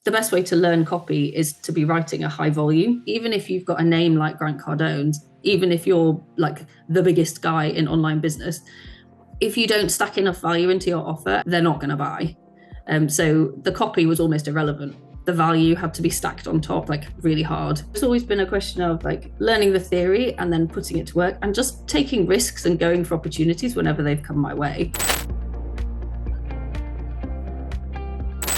the best way to learn copy is to be writing a high volume. Even if you've got a name like Grant Cardone, even if you're like the biggest guy in online business, if you don't stack enough value into your offer, they're not going to buy. So the copy was almost irrelevant. The value had to be stacked on top, like really hard. It's always been a question of like learning the theory and then putting it to work and just taking risks and going for opportunities whenever they've come my way.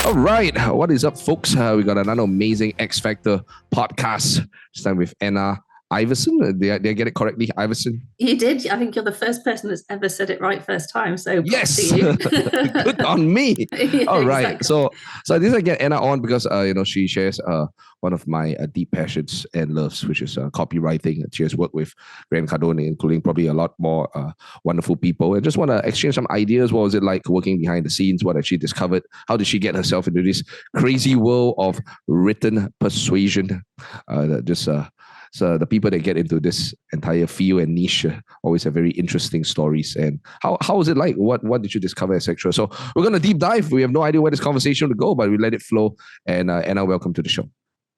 All right, what is up, folks? We got another amazing X Factor podcast. This time with Anna Iveson. Did I get it correctly? Iveson? You did. I think you're the first person that's ever said it right first time. So yes, good on me. Yeah, all right. Exactly. So this I get Anna on because she shares one of my deep passions and loves, which is copywriting. She has worked with Grant Cardone, including probably a lot more wonderful people. And just want to exchange some ideas. What was it like working behind the scenes? What has she discovered? How did she get herself into this crazy world of written persuasion? So the people that get into this entire field and niche always have very interesting stories. And how was it like? What did you discover, etc.? So we're going to deep dive. We have no idea where this conversation will go, but we let it flow. And Anna, welcome to the show.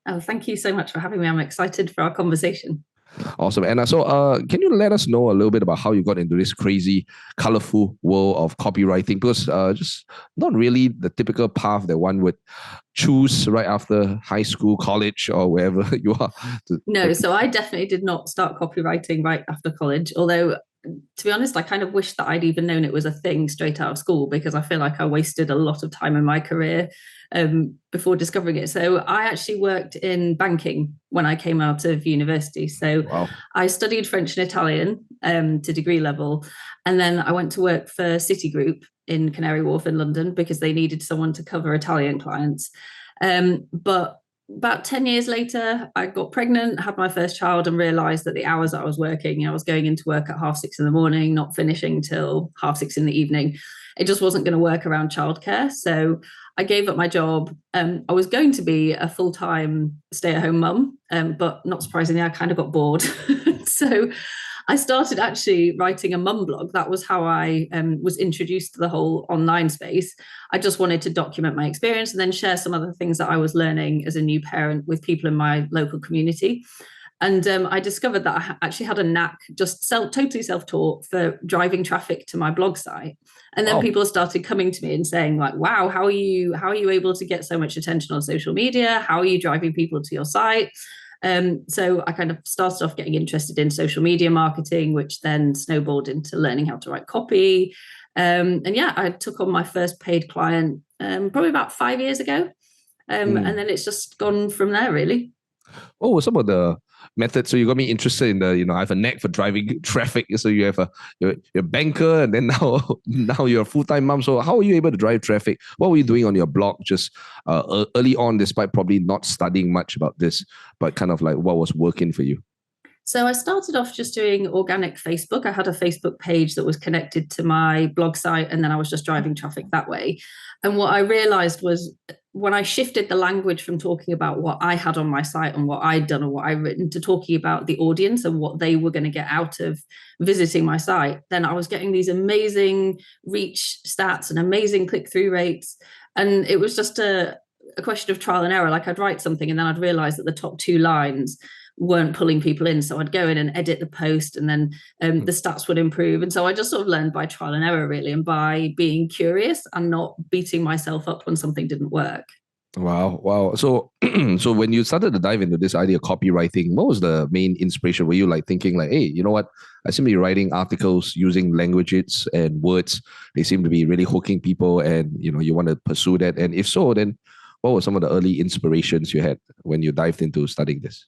Oh, thank you so much for having me. I'm excited for our conversation. Awesome, Anna. So can you let us know a little bit about how you got into this crazy, colorful world of copywriting? Because just not really the typical path that one would choose right after high school, college, or wherever you are. No, so I definitely did not start copywriting right after college, although to be honest, I kind of wish that I'd even known it was a thing straight out of school, because I feel like I wasted a lot of time in my career before discovering it. So I actually worked in banking when I came out of university. So wow. I studied French and Italian to degree level. And then I went to work for Citigroup in Canary Wharf in London because they needed someone to cover Italian clients. But about 10 years later, I got pregnant, had my first child, and realized that the hours that I was working, I was going into work at 6:30 in the morning, not finishing till 6:30 in the evening. It just wasn't going to work around childcare. So I gave up my job. I was going to be a full-time stay-at-home mum, but not surprisingly, I kind of got bored. So I started actually writing a mum blog. That was how I was introduced to the whole online space. I just wanted to document my experience and then share some other things that I was learning as a new parent with people in my local community. And I discovered that I actually had a knack, just totally self-taught, for driving traffic to my blog site. And then people started coming to me and saying, like, wow, how are you able to get so much attention on social media? How are you driving people to your site? So I kind of started off getting interested in social media marketing, which then snowballed into learning how to write copy. And yeah, I took on my first paid client probably about 5 years ago. And then it's just gone from there, really. What were some of the methods? So you got me interested in I have a knack for driving traffic. So you have you're a banker, and then now you're a full-time mom. So how are you able to drive traffic? What were you doing on your blog just early on, despite probably not studying much about this, but kind of like what was working for you? So I started off just doing organic Facebook. I had a Facebook page that was connected to my blog site, and then I was just driving traffic that way. And what I realized was, when I shifted the language from talking about what I had on my site and what I'd done or what I'd written to talking about the audience and what they were going to get out of visiting my site, then I was getting these amazing reach stats and amazing click-through rates. And it was just a question of trial and error. Like, I'd write something and then I'd realize that the top 2 lines weren't pulling people in. So I'd go in and edit the post, and then the stats would improve. And so I just sort of learned by trial and error, really, and by being curious and not beating myself up when something didn't work. Wow. So so when you started to dive into this idea of copywriting, what was the main inspiration? Were you like thinking like, hey, you know what? I seem to be writing articles using languages and words. They seem to be really hooking people, and you want to pursue that. And if so, then what were some of the early inspirations you had when you dived into studying this?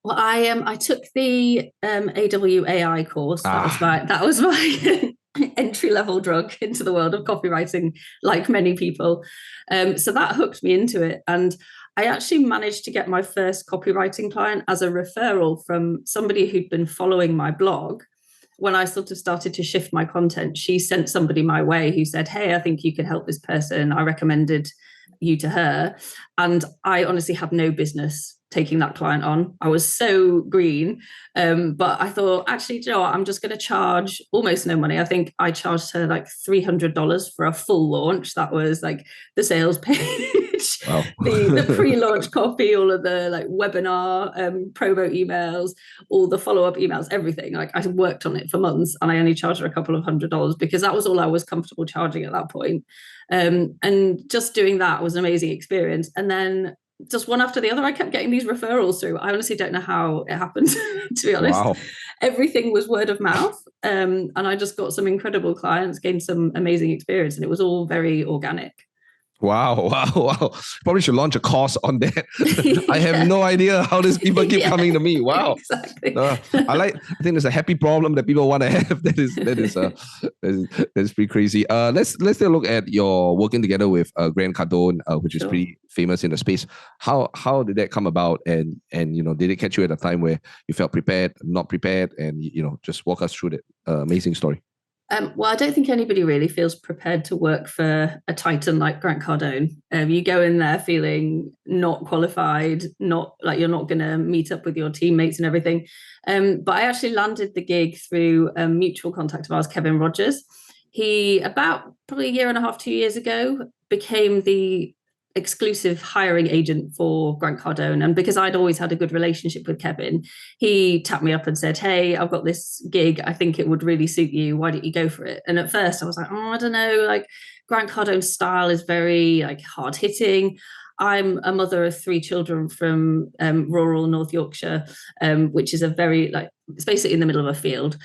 Well, I took the AWAI course. That was my entry-level drug into the world of copywriting, like many people. So that hooked me into it. And I actually managed to get my first copywriting client as a referral from somebody who'd been following my blog. When I sort of started to shift my content, she sent somebody my way who said, hey, I think you could help this person. I recommended you to her. And I honestly had no business taking that client on. I was so green. But I thought, actually, do you know what? I'm just going to charge almost no money. I think I charged her like $300 for a full launch. That was like the sales page. page, Wow. the pre-launch copy, all of the like webinar promo emails, all the follow-up emails, everything. Like I worked on it for months, and I only charged her a couple of $100 because that was all I was comfortable charging at that point. And just doing that was an amazing experience. And then just one after the other, I kept getting these referrals through. I honestly don't know how it happened, to be honest. Wow. Everything was word of mouth. And I just got some incredible clients, gained some amazing experience, and it was all very organic. Wow. Probably should launch a course on that. I have no idea how these people keep coming to me. Wow. Exactly. I think there's a happy problem that people want to have. That is pretty crazy. Let's take a look at your working together with Grant Cardone, which is pretty famous in the space. How did that come about? And did it catch you at a time where you felt prepared, not prepared, and just walk us through that amazing story? Well, I don't think anybody really feels prepared to work for a titan like Grant Cardone. You go in there feeling not qualified, not like you're not going to meet up with your teammates and everything. But I actually landed the gig through a mutual contact of ours, Kevin Rogers. He, about probably a year and a half, 2 years ago, became the exclusive hiring agent for Grant Cardone. And because I'd always had a good relationship with Kevin, he tapped me up and said, "Hey, I've got this gig. I think it would really suit you. Why don't you go for it?" And at first I was like, I don't know, like Grant Cardone's style is very like hard hitting. I'm a mother of 3 children from rural North Yorkshire, which is a very it's basically in the middle of a field.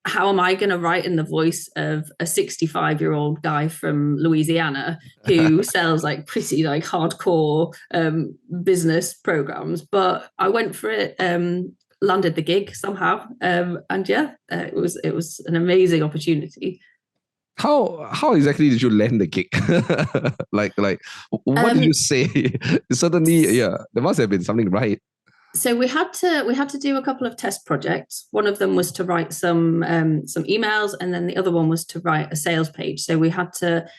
How am I going to write in the voice of a 65-year-old guy from Louisiana who sells like pretty like hardcore business programs? But I went for it, landed the gig somehow, and it was an amazing opportunity. How exactly did you land the gig? like what did you say? Certainly, yeah, there must have been something right. So we had to do a couple of test projects. One of them was to write some emails, and then the other one was to write a sales page. So we had to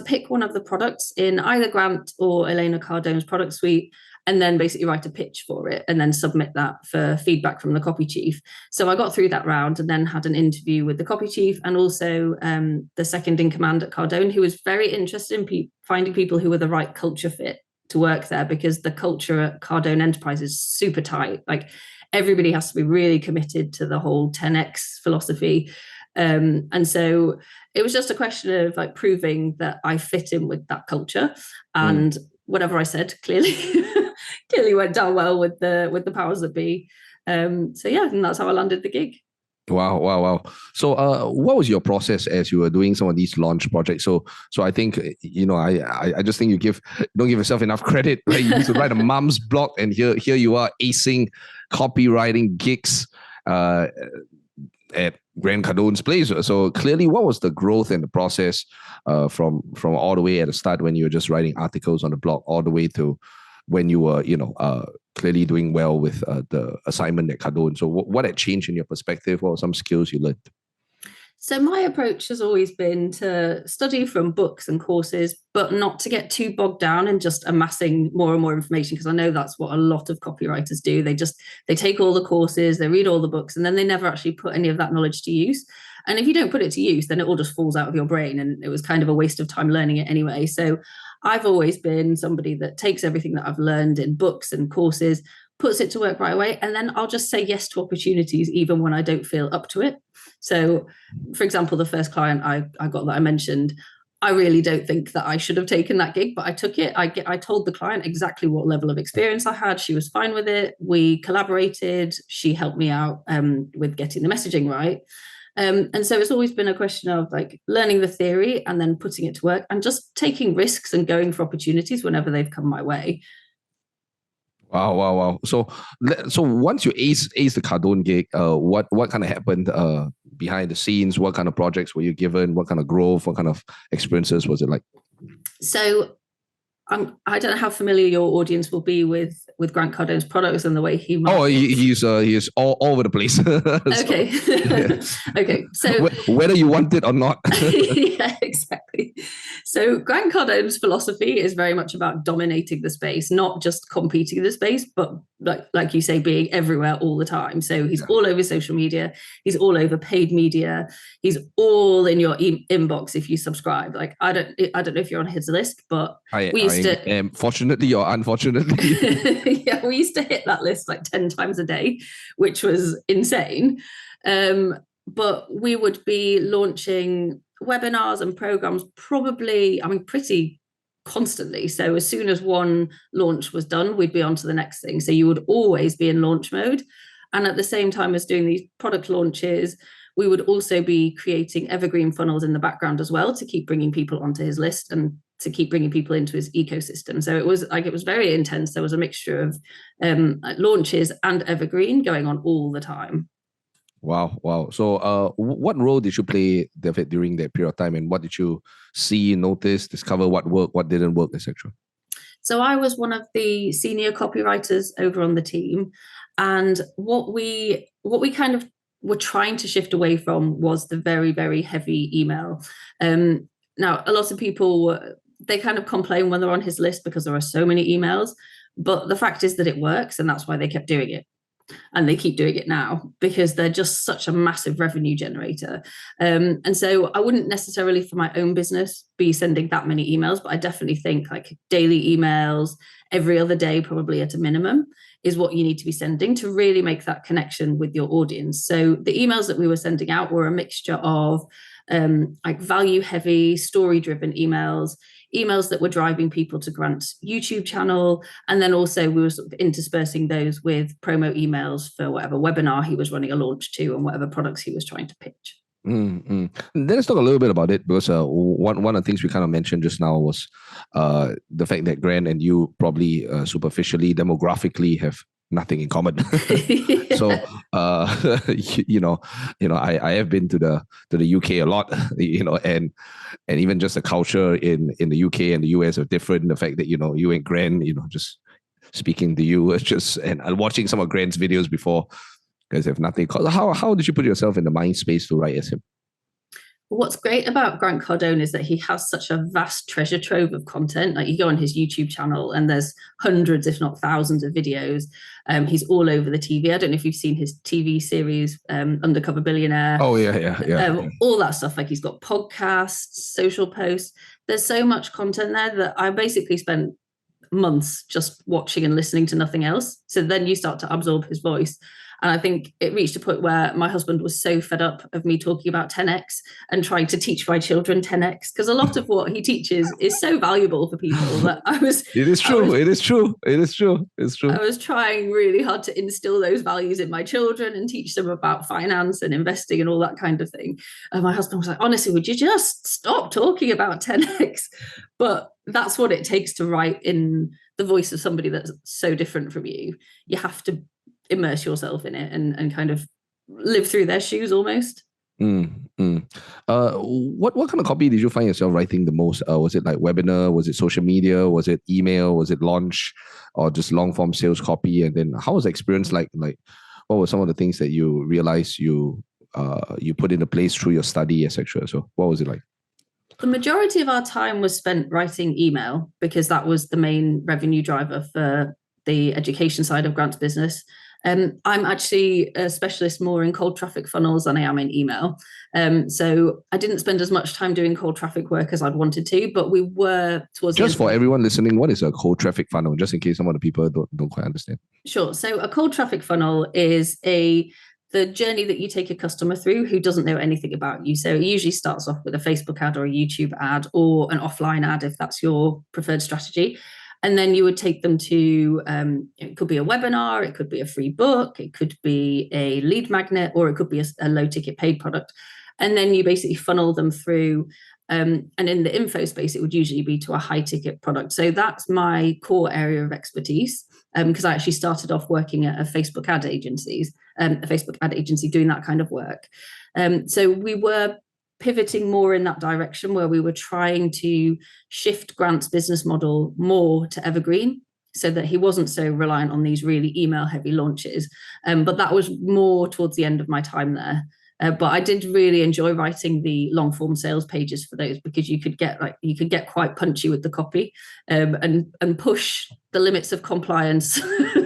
pick one of the products in either Grant or Elena Cardone's product suite, and then basically write a pitch for it, and then submit that for feedback from the copy chief. So I got through that round, and then had an interview with the copy chief and also the second in command at Cardone, who was very interested in finding people who were the right culture fit to work there, because the culture at Cardone Enterprise is super tight. Like everybody has to be really committed to the whole 10x philosophy. And so it was just a question of like proving that I fit in with that culture, and whatever I said clearly went down well with the powers that be. And that's how I landed the gig. Wow. So what was your process as you were doing some of these launch projects? So I think, I just think you don't give yourself enough credit, right? You used to write a mom's blog, and here you are acing copywriting gigs at Grant Cardone's place. So clearly, what was the growth and the process from all the way at the start when you were just writing articles on the blog all the way to when you were, clearly doing well with the assignment at Cardone? So what had changed in your perspective? What were some skills you learned? So my approach has always been to study from books and courses, but not to get too bogged down in just amassing more and more information, because I know that's what a lot of copywriters do. They take all the courses, they read all the books, and then they never actually put any of that knowledge to use. And if you don't put it to use, then it all just falls out of your brain, and it was kind of a waste of time learning it anyway. So I've always been somebody that takes everything that I've learned in books and courses, puts it to work right away, and then I'll just say yes to opportunities even when I don't feel up to it. So, for example, the first client I got that I mentioned, I really don't think that I should have taken that gig, but I took it. I told the client exactly what level of experience I had. She was fine with it. We collaborated. She helped me out with getting the messaging right. And so it's always been a question of like learning the theory and then putting it to work and just taking risks and going for opportunities whenever they've come my way. Wow. So once you ace the Cardone gig, what kind of happened behind the scenes? What kind of projects were you given? What kind of growth? What kind of experiences was it like? So I don't know how familiar your audience will be with Grant Cardone's products and the way he markets. Oh, he's all over the place. Okay. Okay. So whether you want it or not. Yeah, exactly. So Grant Cardone's philosophy is very much about dominating the space, not just competing in the space, but like you say, being everywhere all the time. So he's all over social media, he's all over paid media, he's all in your inbox if you subscribe. Like I don't know if you're on his list, but we used to am, fortunately or unfortunately. yeah, we used to hit that list like 10 times a day, which was insane. But we would be launching webinars and programs probably, I mean, pretty constantly. So as soon as one launch was done, we'd be on to the next thing. So you would always be in launch mode. And at the same time as doing these product launches, we would also be creating evergreen funnels in the background as well to keep bringing people onto his list and to keep bringing people into his ecosystem. So it was very intense. There was a mixture of launches and evergreen going on all the time. Wow. So what role did you play, David, during that period of time, and what did you see, notice, discover what worked, what didn't work, etc.? So I was one of the senior copywriters over on the team, and what we kind of were trying to shift away from was the very, very heavy email. Now, a lot of people, they kind of complain when they're on his list because there are so many emails, but the fact is that it works, and that's why they kept doing it. And they keep doing it now because they're just such a massive revenue generator. And so I wouldn't necessarily for my own business be sending that many emails, but I definitely think like daily emails every other day, probably at a minimum, is what you need to be sending to really make that connection with your audience. So the emails that we were sending out were a mixture of like value heavy, story driven emails that were driving people to Grant's YouTube channel. And then also we were sort of interspersing those with promo emails for whatever webinar he was running a launch to and whatever products he was trying to pitch. Then let's talk a little bit about it, because one of the things we kind of mentioned just now was the fact that Grant and you probably superficially, demographically have nothing in common. So I have been to the UK a lot, and even just the culture in the UK and the US are different. The fact that you and Grant, just speaking to you, and watching some of Grant's videos before, guys have nothing. How did you put yourself in the mind space to write as him? What's great about Grant Cardone is that he has such a vast treasure trove of content. Like you go on his YouTube channel and there's hundreds, if not thousands of videos. He's all over the TV. I don't know if you've seen his TV series, Undercover Billionaire. Oh, yeah. All that stuff. Like he's got podcasts, social posts. There's so much content there that I basically spent months just watching and listening to nothing else. So then you start to absorb his voice. And I think it reached a point where my husband was so fed up of me talking about 10x and trying to teach my children 10x, because a lot of what he teaches is so valuable for people that It is true. I was trying really hard to instill those values in my children and teach them about finance and investing and all that kind of thing. And my husband was like, honestly, would you just stop talking about 10x? But that's what it takes to write in the voice of somebody that's so different from you. You have to immerse yourself in it and kind of live through their shoes almost. What kind of copy did you find yourself writing the most? Was it like webinar? Was it social media? Was it email? Was it launch? Or just long form sales copy? And then how was the experience like? Like, what were some of the things that you realized you put into place through your study, etc.? So what was it like? The majority of our time was spent writing email because that was the main revenue driver for the education side of Grant's business. I'm actually a specialist more in cold traffic funnels than I am in email. So I didn't spend as much time doing cold traffic work as I'd wanted to, but we were towards just for everyone listening, what is a cold traffic funnel? Just in case some of the people don't quite understand. Sure. So a cold traffic funnel is the journey that you take a customer through who doesn't know anything about you. So it usually starts off with a Facebook ad or a YouTube ad or an offline ad if that's your preferred strategy. And then you would take them to, it could be a webinar, it could be a free book, it could be a lead magnet, or it could be a low ticket paid product. And then you basically funnel them through. And in the info space, it would usually be to a high ticket product. So that's my core area of expertise, because I actually started off working at a Facebook ad agency doing that kind of work. So we were pivoting more in that direction where we were trying to shift Grant's business model more to evergreen so that he wasn't so reliant on these really email heavy launches. But that was more towards the end of my time there. But I did really enjoy writing the long form sales pages for those, because you could get quite punchy with the copy, and push the limits of compliance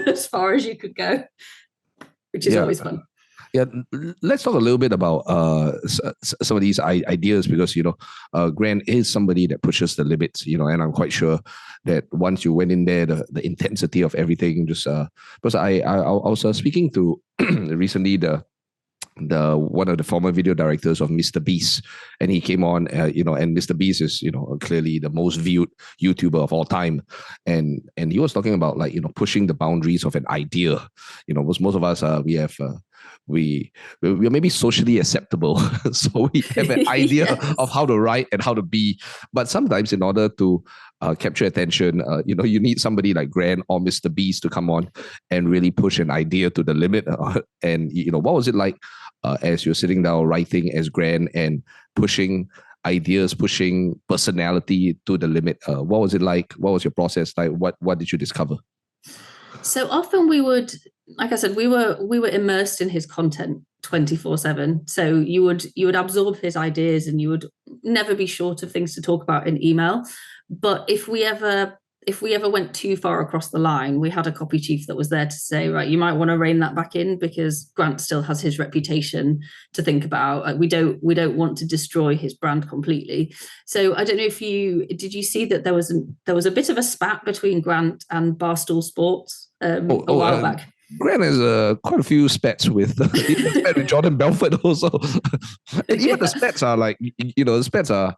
as far as you could go, which is always fun. Yeah, let's talk a little bit about some of these ideas, because Grant is somebody that pushes the limits, and I'm quite sure that once you went in there, the intensity of everything just because I was speaking to recently the one of the former video directors of Mr. Beast, and he came on, and Mr. Beast is clearly the most viewed YouTuber of all time, and he was talking about pushing the boundaries of an idea. Most of us we're maybe socially acceptable, so we have an idea Yes. of how to write and how to be. But sometimes, in order to capture attention, you need somebody like Grant or Mr. Beast to come on and really push an idea to the limit. And what was it like as you're sitting down writing as Grant and pushing ideas, pushing personality to the limit? What was it like? What was your process like? What did you discover? So often we would, like I said, we were immersed in his content 24/7. So you would absorb his ideas, and you would never be short of things to talk about in email. But if we ever went too far across the line, we had a copy chief that was there to say, right, you might want to rein that back in, because Grant still has his reputation to think about. We don't want to destroy his brand completely. So I don't know if did you see that there was a bit of a spat between Grant and Barstool Sports a while back. Grant has quite a few spats with Jordan Belfort also. And even the spats are like, the spats are,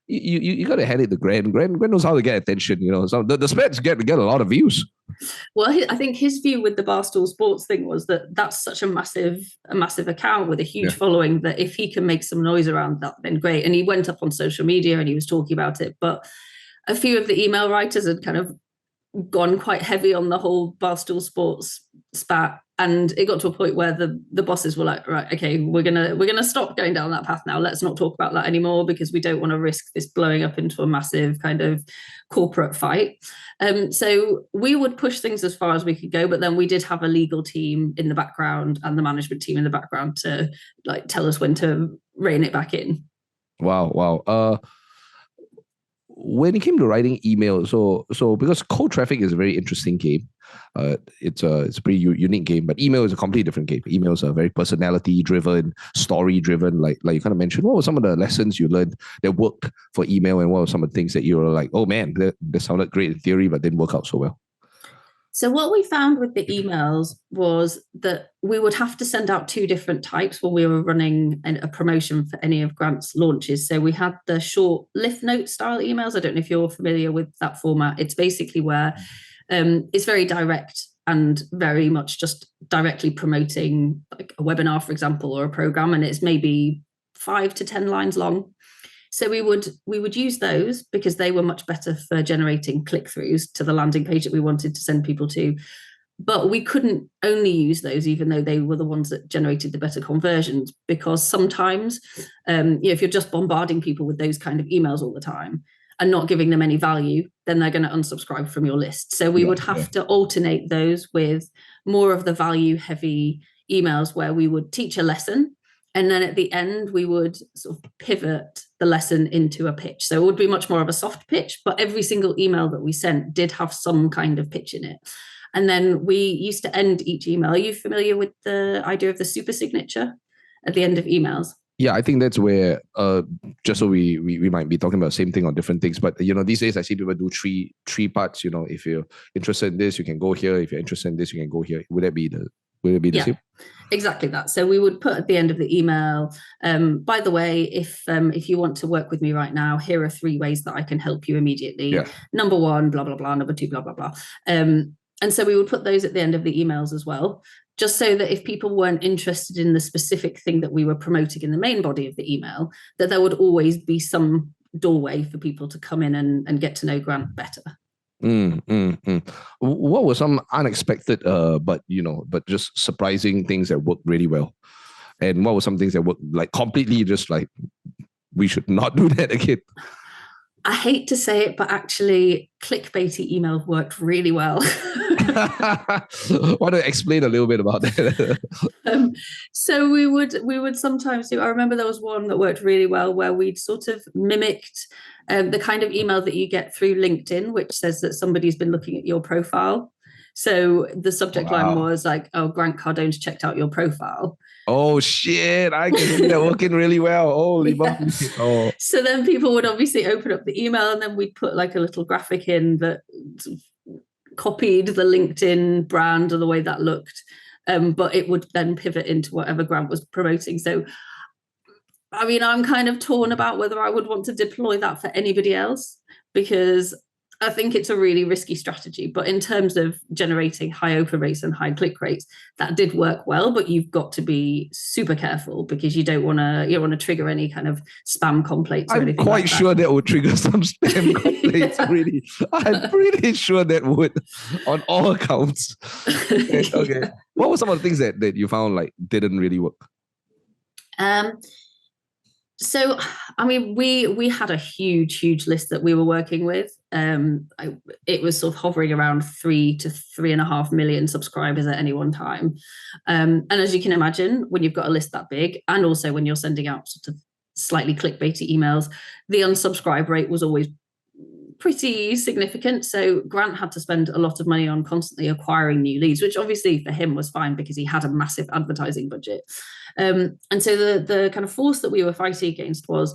you got to hand it to Grant. Grant knows how to get attention, so the spats get a lot of views. Well, I think his view with the Barstool Sports thing was that that's such a massive account with a huge following, that if he can make some noise around that, then great. And he went up on social media and he was talking about it. But a few of the email writers had kind of gone quite heavy on the whole Barstool Sports spat, and it got to a point where the bosses were like, right, okay, we're gonna stop going down that path now. Let's not talk about that anymore, because we don't want to risk this blowing up into a massive kind of corporate fight. So we would push things as far as we could go, but then we did have a legal team in the background and the management team in the background to tell us when to rein it back in. Wow. When it came to writing email, so because cold traffic is a very interesting game, it's a pretty unique game, but email is a completely different game. Emails are very personality driven, story driven, like you kind of mentioned. What were some of the lessons you learned that worked for email, and what were some of the things that you were like, oh man, that sounded great in theory but didn't work out so well? So what we found with the emails was that we would have to send out two different types when we were running a promotion for any of Grant's launches. So we had the short lift note style emails. I don't know if you're familiar with that format. It's basically where it's very direct and very much just directly promoting like a webinar, for example, or a program, and it's maybe 5 to 10 lines long. So we would use those because they were much better for generating click-throughs to the landing page that we wanted to send people to. But we couldn't only use those, even though they were the ones that generated the better conversions, because sometimes, if you're just bombarding people with those kind of emails all the time and not giving them any value, then they're going to unsubscribe from your list. So we would have to alternate those with more of the value-heavy emails where we would teach a lesson, and then at the end, we would sort of pivot the lesson into a pitch. So it would be much more of a soft pitch, but every single email that we sent did have some kind of pitch in it. And then we used to end each email. Are you familiar with the idea of the super signature at the end of emails? Yeah, I think that's where, just so we might be talking about the same thing on different things, but these days I see people do three parts. If you're interested in this, you can go here. If you're interested in this, you can go here. Would it be the same? Exactly that. So we would put at the end of the email, by the way, if you want to work with me right now, here are 3 ways that I can help you immediately. Yeah. Number 1, blah, blah, blah. Number 2, blah, blah, blah. And so we would put those at the end of the emails as well, just so that if people weren't interested in the specific thing that we were promoting in the main body of the email, that there would always be some doorway for people to come in and get to know Grant better. What were some unexpected, but just surprising things that worked really well? And what were some things that worked like completely just like, we should not do that again? I hate to say it, but actually clickbaity email worked really well. Why don't you explain a little bit about that? um, so we would sometimes do. I remember there was one that worked really well where we'd sort of mimicked the kind of email that you get through LinkedIn, which says that somebody's been looking at your profile. So the subject line Wow. was like, "Oh, Grant Cardone's checked out your profile." Oh shit, I can see that working really well. Holy Yeah. moly. Oh. So then people would obviously open up the email, and then we'd put like a little graphic in that copied the LinkedIn brand or the way that looked. But it would then pivot into whatever Grant was promoting. So, I mean, I'm kind of torn about whether I would want to deploy that for anybody else, because I think it's a really risky strategy. But in terms of generating high open rates and high click rates, that did work well. But you've got to be super careful, because you don't want to trigger any kind of spam complaints or I'm anything quite like sure that would trigger some spam complaints. Yeah. Really, I'm pretty sure that would, on all accounts. Okay, okay. Yeah. What were some of the things that you found like didn't really work? Um, So, I mean, we had a huge list that we were working with. It was sort of hovering around 3 to 3.5 million subscribers at any one time. And as you can imagine, when you've got a list that big, and also when you're sending out sort of slightly clickbaity emails, the unsubscribe rate was always pretty significant. So Grant had to spend a lot of money on constantly acquiring new leads, which obviously for him was fine because he had a massive advertising budget. And so the kind of force that we were fighting against was,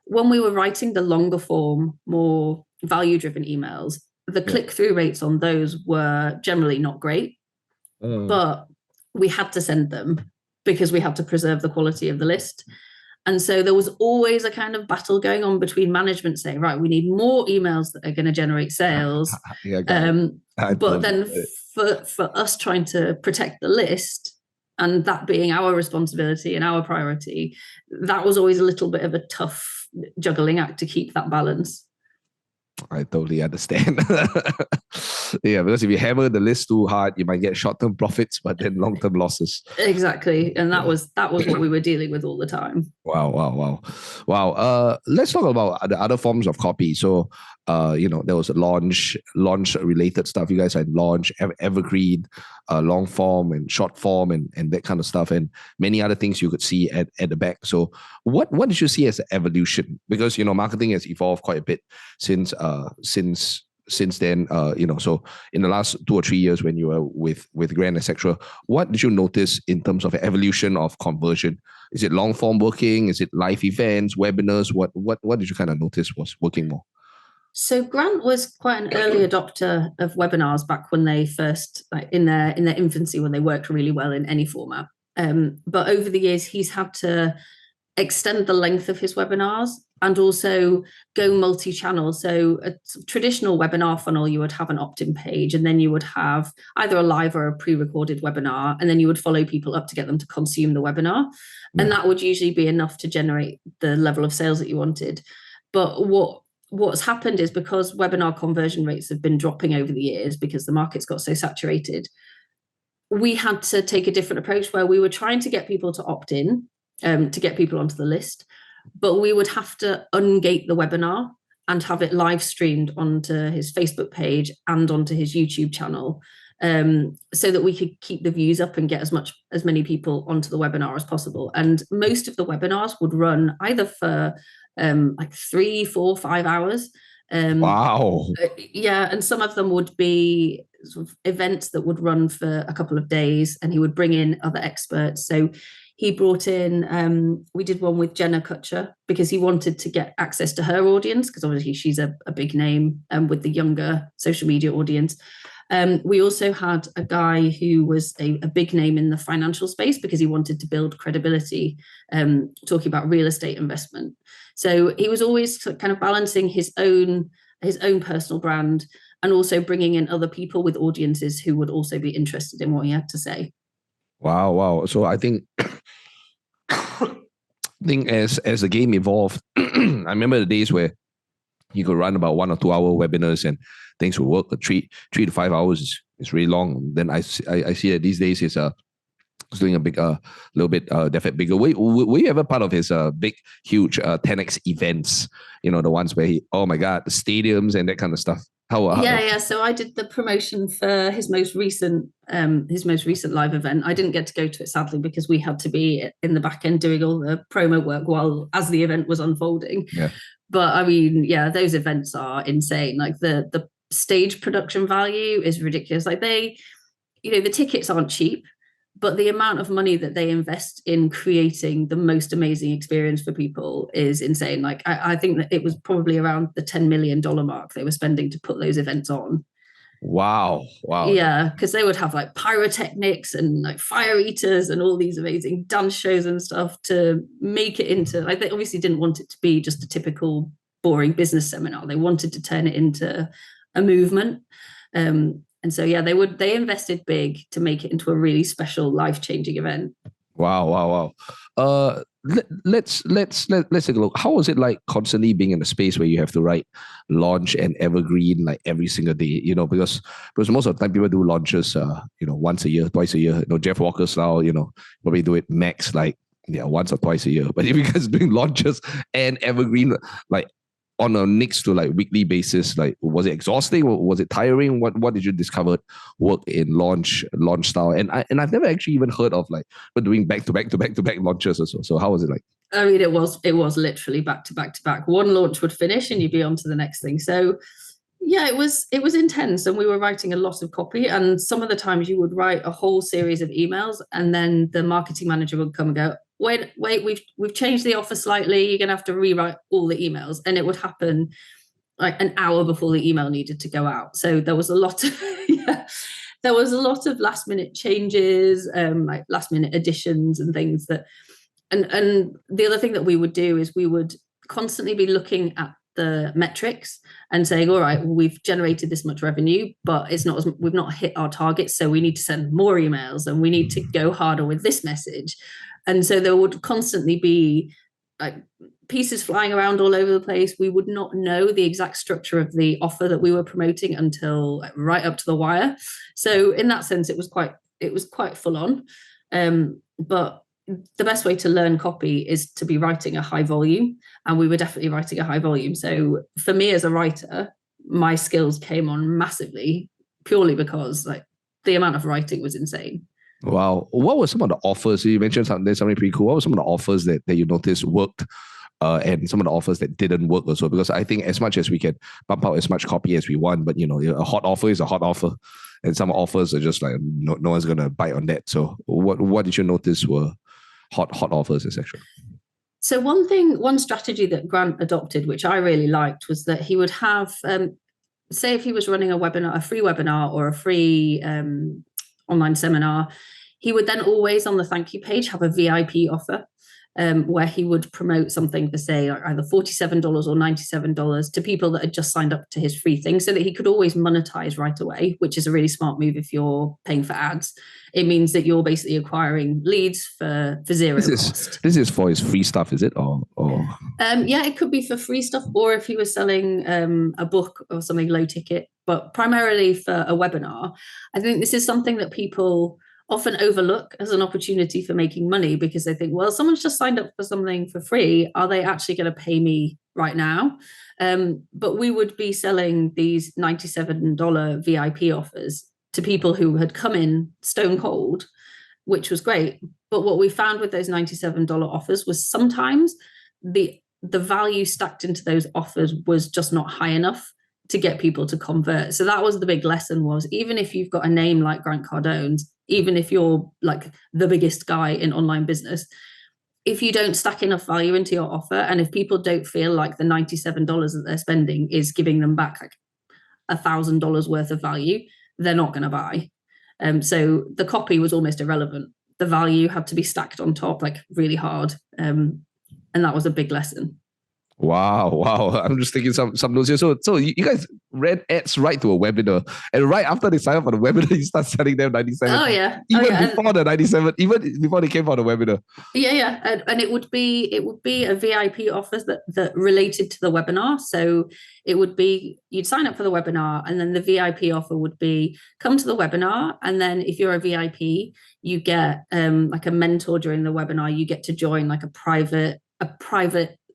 when we were writing the longer form, more value-driven emails, the click-through rates on those were generally not great, but we had to send them because we had to preserve the quality of the list. And so there was always a kind of battle going on between management saying, right, we need more emails that are going to generate sales. Yeah, But then for us trying to protect the list, and that being our responsibility and our priority, that was always a little bit of a tough juggling act to keep that balance. I totally understand. Yeah, because if you hammer the list too hard, you might get short-term profits, but then long-term losses. Exactly. And that was what we were dealing with all the time. Wow. Let's talk about the other forms of copy. So, there was a launch related stuff. You guys had launch, evergreen, long form and short form and that kind of stuff, and many other things you could see at the back. So, what did you see as an evolution? Because marketing has evolved quite a bit since then, so in the last 2 or 3 years when you were with Grant, etc., what did you notice in terms of evolution of conversion? Is it long form working? Is it live events, webinars? What did you kind of notice was working more? So Grant was quite an early adopter of webinars back when they first, like in their infancy, when they worked really well in any format. But over the years, he's had to extend the length of his webinars and also go multi-channel. So a traditional webinar funnel, you would have an opt-in page, and then you would have either a live or a pre-recorded webinar, and then you would follow people up to get them to consume the webinar. Yeah. And that would usually be enough to generate the level of sales that you wanted. But what's happened is, because webinar conversion rates have been dropping over the years because the market's got so saturated, we had to take a different approach where we were trying to get people to opt in, to get people onto the list, but we would have to ungate the webinar and have it live streamed onto his Facebook page and onto his YouTube channel, so that we could keep the views up and get as many people onto the webinar as possible. And most of the webinars would run either for like 3, 4, 5 hours. Wow. Yeah, and some of them would be sort of events that would run for a couple of days, and he would bring in other experts. So he brought in, we did one with Jenna Kutcher because he wanted to get access to her audience, because obviously she's a big name with the younger social media audience. We also had a guy who was a big name in the financial space because he wanted to build credibility, talking about real estate investment. So he was always kind of balancing his own personal brand and also bringing in other people with audiences who would also be interested in what he had to say. Wow. So I think as the game evolved, I remember the days where you could run about 1 or 2 hour webinars and things would work. 3 to 5 hours is really long. Then I see that these days was doing a big, little bit, definitely bigger. Were you ever part of his big, huge 10x events? You know, the ones where oh my God, the stadiums and that kind of stuff. Yeah. So I did the promotion for his most recent live event. I didn't get to go to it sadly because we had to be in the back end doing all the promo work as the event was unfolding. Yeah. But I mean, yeah, those events are insane. Like the stage production value is ridiculous. Like the tickets aren't cheap, but the amount of money that they invest in creating the most amazing experience for people is insane. Like I think that it was probably around the $10 million mark they were spending to put those events on. Wow. Yeah, because they would have like pyrotechnics and like fire eaters and all these amazing dance shows and stuff to make it into, like, they obviously didn't want it to be just a typical boring business seminar. They wanted to turn it into a movement. And so, yeah, they invested big to make it into a really special, life-changing event. Wow. Let's take a look. How was it like constantly being in a space where you have to write launch and evergreen like every single day? You know, because most of the time people do launches, once a year, twice a year. You know, Jeff Walker style, probably do it max like once or twice a year. But if you guys doing launches and evergreen like on a next to like weekly basis, like was it exhausting? Was it tiring? What did you discover work in launch style? And I've never actually even heard of like doing back to back launches or so. So how was it like? I mean, it was literally back to back. One launch would finish and you'd be on to the next thing. So yeah, it was intense, and we were writing a lot of copy. And some of the times you would write a whole series of emails, and then the marketing manager would come and go, wait, we've changed the offer slightly. You're gonna have to rewrite all the emails, and it would happen like an hour before the email needed to go out. So there was a lot of there was a lot of last minute changes, like last minute additions and things that. And the other thing that we would do is we would constantly be looking at the metrics and saying, all right, well, we've generated this much revenue, but we've not hit our targets, so we need to send more emails and we need to go harder with this message. And so there would constantly be like pieces flying around all over the place. We would not know the exact structure of the offer that we were promoting until right up to the wire. So in that sense, it was quite full on. But the best way to learn copy is to be writing a high volume, and we were definitely writing a high volume. So for me as a writer, my skills came on massively purely because like the amount of writing was insane. Wow. What were some of the offers? You mentioned something pretty cool. What were some of the offers that you noticed worked, and some of the offers that didn't work also? Because I think as much as we can pump out as much copy as we want, but a hot offer is a hot offer, and some offers are just like no one's gonna bite on that. So what did you notice were hot offers, essentially? So one strategy that Grant adopted, which I really liked, was that he would have, say if he was running a free webinar or a free online seminar, he would then always on the thank you page have a VIP offer, where he would promote something for, say, either $47 or $97 to people that had just signed up to his free thing, so that he could always monetize right away, which is a really smart move if you're paying for ads. It means that you're basically acquiring leads for zero cost. This is for his free stuff, is it? Or yeah, it could be for free stuff, or if he was selling a book or something low ticket, but primarily for a webinar. I think this is something that people often overlook as an opportunity for making money, because they think, well, someone's just signed up for something for free. Are they actually going to pay me right now? But we would be selling these $97 VIP offers to people who had come in stone cold, which was great. But what we found with those $97 offers was sometimes the value stacked into those offers was just not high enough to get people to convert. So that was the big lesson, was even if you've got a name like Grant Cardone, even if you're like the biggest guy in online business, if you don't stack enough value into your offer, and if people don't feel like the $97 that they're spending is giving them back like $1,000 worth of value, they're not going to buy. So the copy was almost irrelevant. The value had to be stacked on top, like really hard. And that was a big lesson. Wow, wow. I'm just taking some notes here. So you guys ran ads right to a webinar. And right after they sign up for the webinar, you start selling them 97. Oh yeah. Oh Even yeah. before the 97, even before they came for the webinar. Yeah. And it would be a VIP offers that related to the webinar. So it would be you'd sign up for the webinar, and then the VIP offer would be come to the webinar, and then if you're a VIP, you get like a mentor during the webinar. You get to join like a private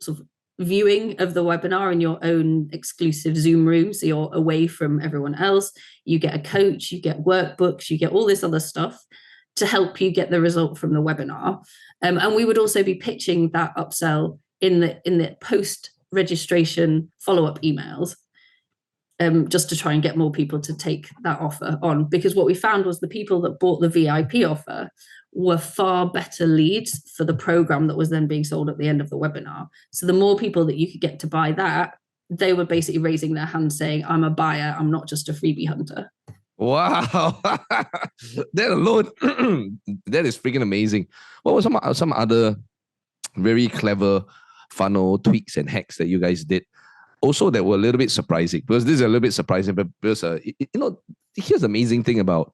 sort of viewing of the webinar in your own exclusive Zoom room. So you're away from everyone else. You get a coach, you get workbooks, you get all this other stuff to help you get the result from the webinar. And we would also be pitching that upsell in the post registration follow-up emails, just to try and get more people to take that offer on. Because what we found was the people that bought the VIP offer were far better leads for the program that was then being sold at the end of the webinar. So the more people that you could get to buy that, they were basically raising their hand saying, I'm a buyer, I'm not just a freebie hunter. Wow. That alone, that is freaking amazing. What were some other very clever funnel tweaks and hacks that you guys did? Also, that were a little bit surprising, because this is a little bit surprising, but because here's the amazing thing about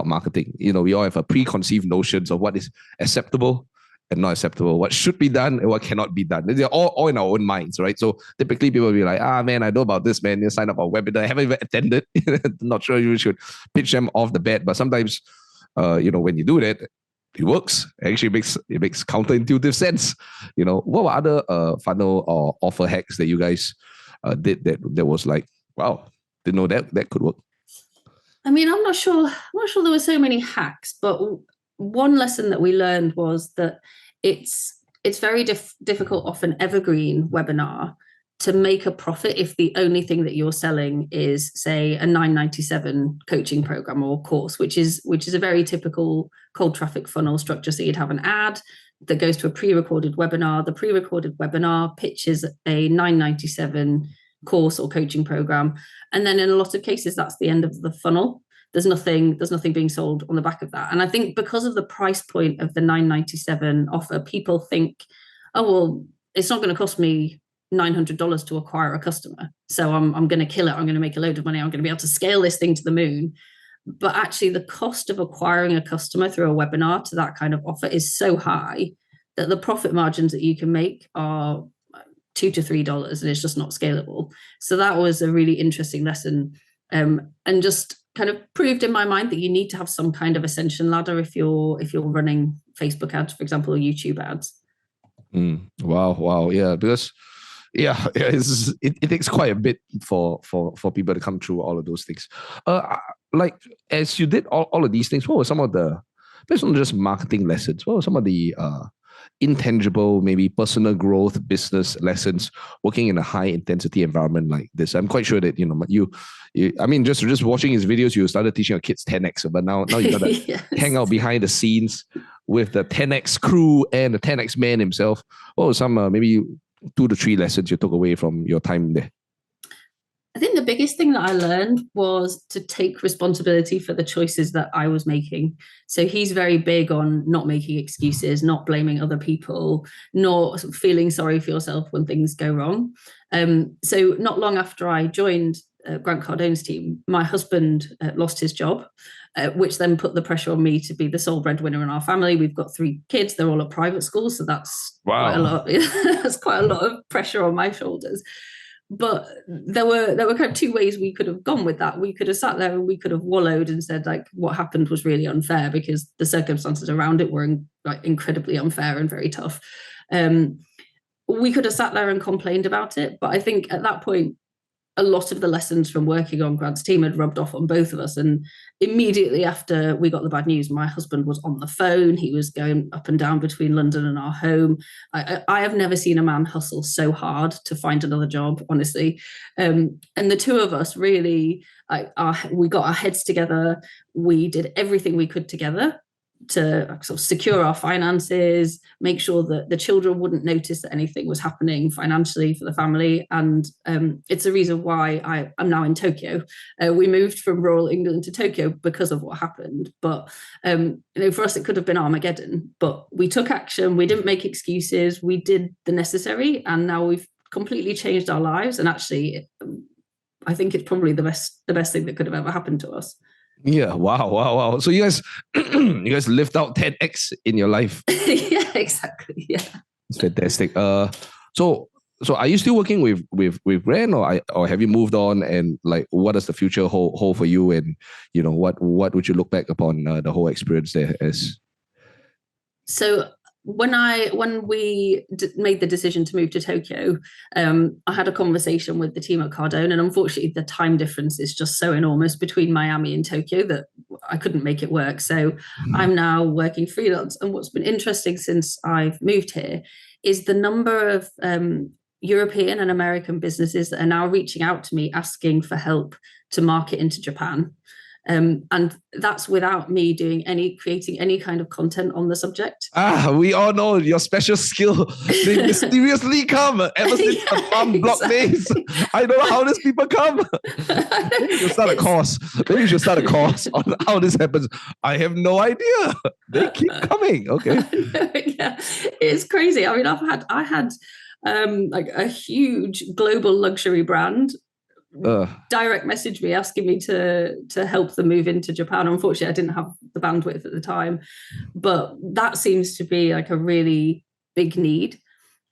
marketing. We all have a preconceived notions of what is acceptable and not acceptable, what should be done and what cannot be done. They're all in our own minds, right? So typically people will be like, man, I know about this, man. You sign up for a webinar, I haven't even attended. Not sure you should pitch them off the bat. But sometimes, when you do that, it works. Actually, it makes counterintuitive sense. What were other funnel or offer hacks that you guys did that was like, wow, didn't know that could work? I mean, I'm not sure there were so many hacks, but one lesson that we learned was that it's very difficult off an evergreen webinar to make a profit if the only thing that you're selling is, say, a $9.97 coaching program or course, which is a very typical cold traffic funnel structure. So you'd have an ad that goes to a pre-recorded webinar. The pre-recorded webinar pitches a $9.97 course or coaching program, and then in a lot of cases that's the end of the funnel. There's nothing being sold on the back of that. And I think because of the price point of the $9.97 offer, people think, oh well, it's not going to cost me $900 to acquire a customer, so I'm going to kill it, I'm going to make a load of money, I'm going to be able to scale this thing to the moon. But actually the cost of acquiring a customer through a webinar to that kind of offer is so high that the profit margins that you can make are $2 to $3, and it's just not scalable. So that was a really interesting lesson, and just kind of proved in my mind that you need to have some kind of ascension ladder if you're running Facebook ads, for example, or YouTube ads. Wow, yeah, because it takes quite a bit for people to come through all of those things. Like as you did all of these things, what were some of the, based on just marketing lessons, what were some of the intangible, maybe personal growth, business lessons working in a high intensity environment like this? I'm quite sure that you I mean, just watching his videos, you started teaching your kids 10x, but now you gotta yes. hang out behind the scenes with the 10x crew and the 10x man himself. What were some maybe 2 to 3 lessons you took away from your time there? I think the biggest thing that I learned was to take responsibility for the choices that I was making. So he's very big on not making excuses, not blaming other people, not feeling sorry for yourself when things go wrong. So not long after I joined Grant Cardone's team, my husband lost his job, which then put the pressure on me to be the sole breadwinner in our family. We've got 3 kids; they're all at private school, so that's quite a lot. That's quite a lot of pressure on my shoulders. But there were kind of 2 ways we could have gone with that. We could have sat there and we could have wallowed and said, like, what happened was really unfair because the circumstances around it were incredibly unfair and very tough. We could have sat there and complained about it, but I think at that point, a lot of the lessons from working on Grant's team had rubbed off on both of us. And immediately after we got the bad news, my husband was on the phone. He was going up and down between London and our home. I have never seen a man hustle so hard to find another job, honestly. And the 2 of us really, we got our heads together. We did everything we could together to sort of secure our finances, make sure that the children wouldn't notice that anything was happening financially for the family. And it's a reason why I'm now in Tokyo. We moved from rural England to Tokyo because of what happened. But for us, it could have been Armageddon. But we took action. We didn't make excuses. We did the necessary. And now we've completely changed our lives. And actually, I think it's probably the best thing that could have ever happened to us. Yeah. Wow. So you guys, you guys lived out 10x in your life. Yeah, exactly. Yeah. It's fantastic. So are you still working with Grant, or have you moved on, and like what does the future hold for you, and what would you look back upon the whole experience there as? So when we made the decision to move to Tokyo, I had a conversation with the team at Cardone, and unfortunately the time difference is just so enormous between Miami and Tokyo that I couldn't make it work. So I'm now working freelance. And what's been interesting since I've moved here is the number of European and American businesses that are now reaching out to me asking for help to market into Japan. And that's without me creating any kind of content on the subject. We all know your special skill. They mysteriously come ever since the farm block days. I don't know how these people come. Maybe you should start a course. Maybe you should start a course on how this happens. I have no idea. They keep coming. Okay. Yeah, it's crazy. I mean, I had like a huge global luxury brand direct message me asking me to help them move into Japan. Unfortunately, I didn't have the bandwidth at the time, but that seems to be like a really big need,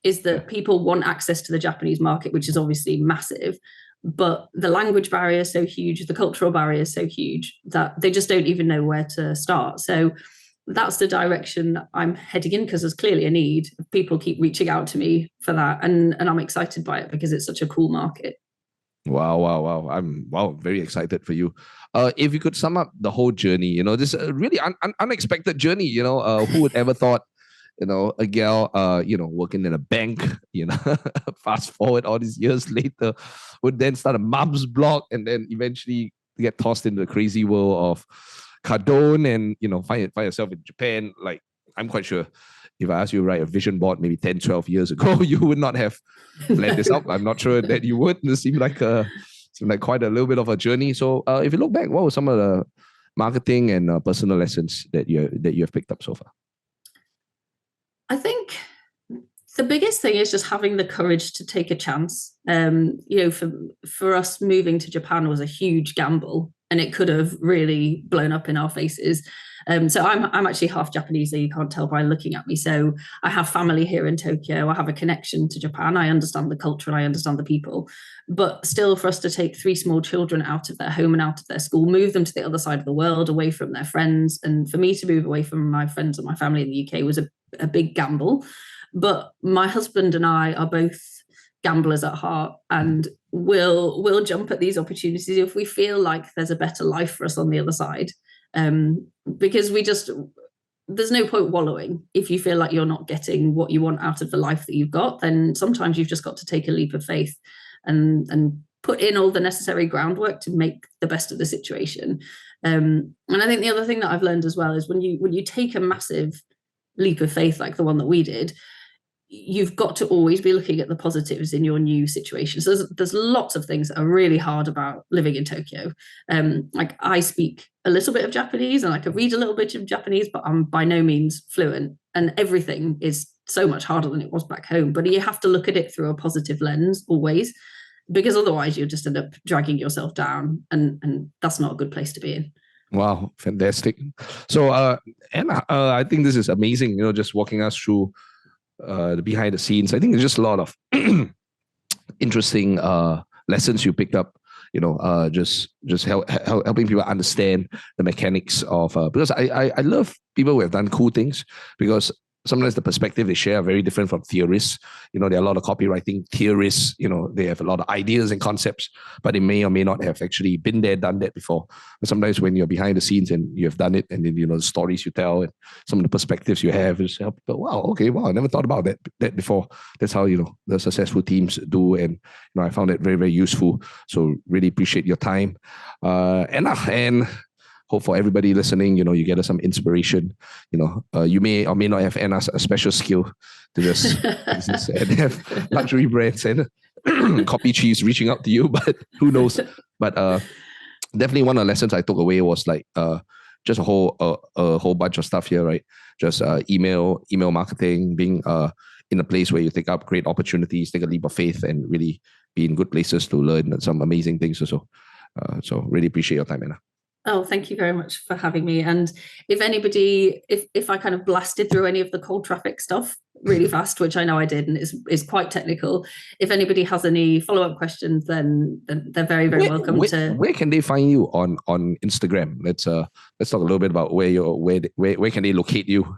is that people want access to the Japanese market, which is obviously massive, but the language barrier is so huge, the cultural barrier is so huge that they just don't even know where to start. So that's the direction I'm heading in, because there's clearly a need. People keep reaching out to me for that, and I'm excited by it because it's such a cool market. Wow. I'm very excited for you. If you could sum up the whole journey, this really unexpected journey, who would ever thought, a gal, working in a bank, fast forward all these years later, would then start a mom's blog and then eventually get tossed into the crazy world of Cardone and, find yourself in Japan. Like, I'm quite sure if I asked you to write a vision board maybe 10, 12 years ago, you would not have planned this out. I'm not sure that you would. It seemed like quite a little bit of a journey. So if you look back, what were some of the marketing and personal lessons that you have picked up so far? I think the biggest thing is just having the courage to take a chance. For us, moving to Japan was a huge gamble, and it could have really blown up in our faces. So I'm actually half Japanese, so you can't tell by looking at me. So I have family here in Tokyo. I have a connection to Japan. I understand the culture and I understand the people. But still, for us to take 3 small children out of their home and out of their school, move them to the other side of the world, away from their friends, and for me to move away from my friends and my family in the UK was a big gamble. But my husband and I are both gamblers at heart, and we'll jump at these opportunities if we feel like there's a better life for us on the other side. Because there's no point wallowing. If you feel like you're not getting what you want out of the life that you've got, then sometimes you've just got to take a leap of faith and put in all the necessary groundwork to make the best of the situation. And I think the other thing that I've learned as well is when you take a massive leap of faith like the one that we did, you've got to always be looking at the positives in your new situation. So there's lots of things that are really hard about living in Tokyo. Like, I speak a little bit of Japanese and I can read a little bit of Japanese, but I'm by no means fluent, and everything is so much harder than it was back home. But you have to look at it through a positive lens always, because otherwise you'll just end up dragging yourself down, and that's not a good place to be in. Wow, fantastic. So Anna, I think this is amazing, just walking us through the behind the scenes. I think there's just a lot of interesting lessons you picked up, just helping people understand the mechanics of, because I love people who have done cool things, because sometimes the perspective they share are very different from theorists. There are a lot of copywriting theorists, they have a lot of ideas and concepts, but they may or may not have actually been there, done that before. But sometimes when you're behind the scenes and you have done it, and then, the stories you tell and some of the perspectives you have is help people, wow, I never thought about that before. That's how, the successful teams do. And, I found it very, very useful. So really appreciate your time. And hope for everybody listening, you get some inspiration. You may or may not have Anna's a special skill to just exist and have luxury brands and copy chiefs reaching out to you, but who knows? But definitely one of the lessons I took away was like just a whole bunch of stuff here, right? Just email marketing, being in a place where you take up great opportunities, take a leap of faith, and really be in good places to learn some amazing things also. So really appreciate your time, Anna. Oh, thank you very much for having me. And if anybody, if I kind of blasted through any of the cold traffic stuff really fast, which I know I did, and is quite technical, if anybody has any follow-up questions, then they're very, very welcome to. Where can they find you on Instagram? Let's talk a little bit about where can they locate you?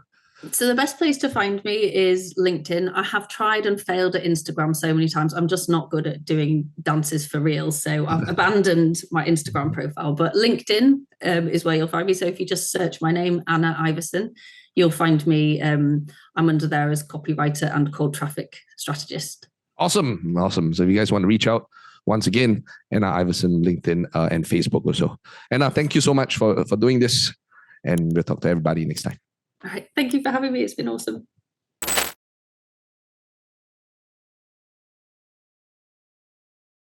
So the best place to find me is LinkedIn. I have tried and failed at Instagram so many times. I'm just not good at doing dances for reels. So I've abandoned my Instagram profile. But LinkedIn is where you'll find me. So if you just search my name, Anna Iveson, you'll find me. I'm under there as copywriter and cold traffic strategist. Awesome. So if you guys want to reach out, once again, Anna Iveson, LinkedIn and Facebook also. Anna, thank you so much for doing this. And we'll talk to everybody next time. All right. Thank you for having me. It's been awesome.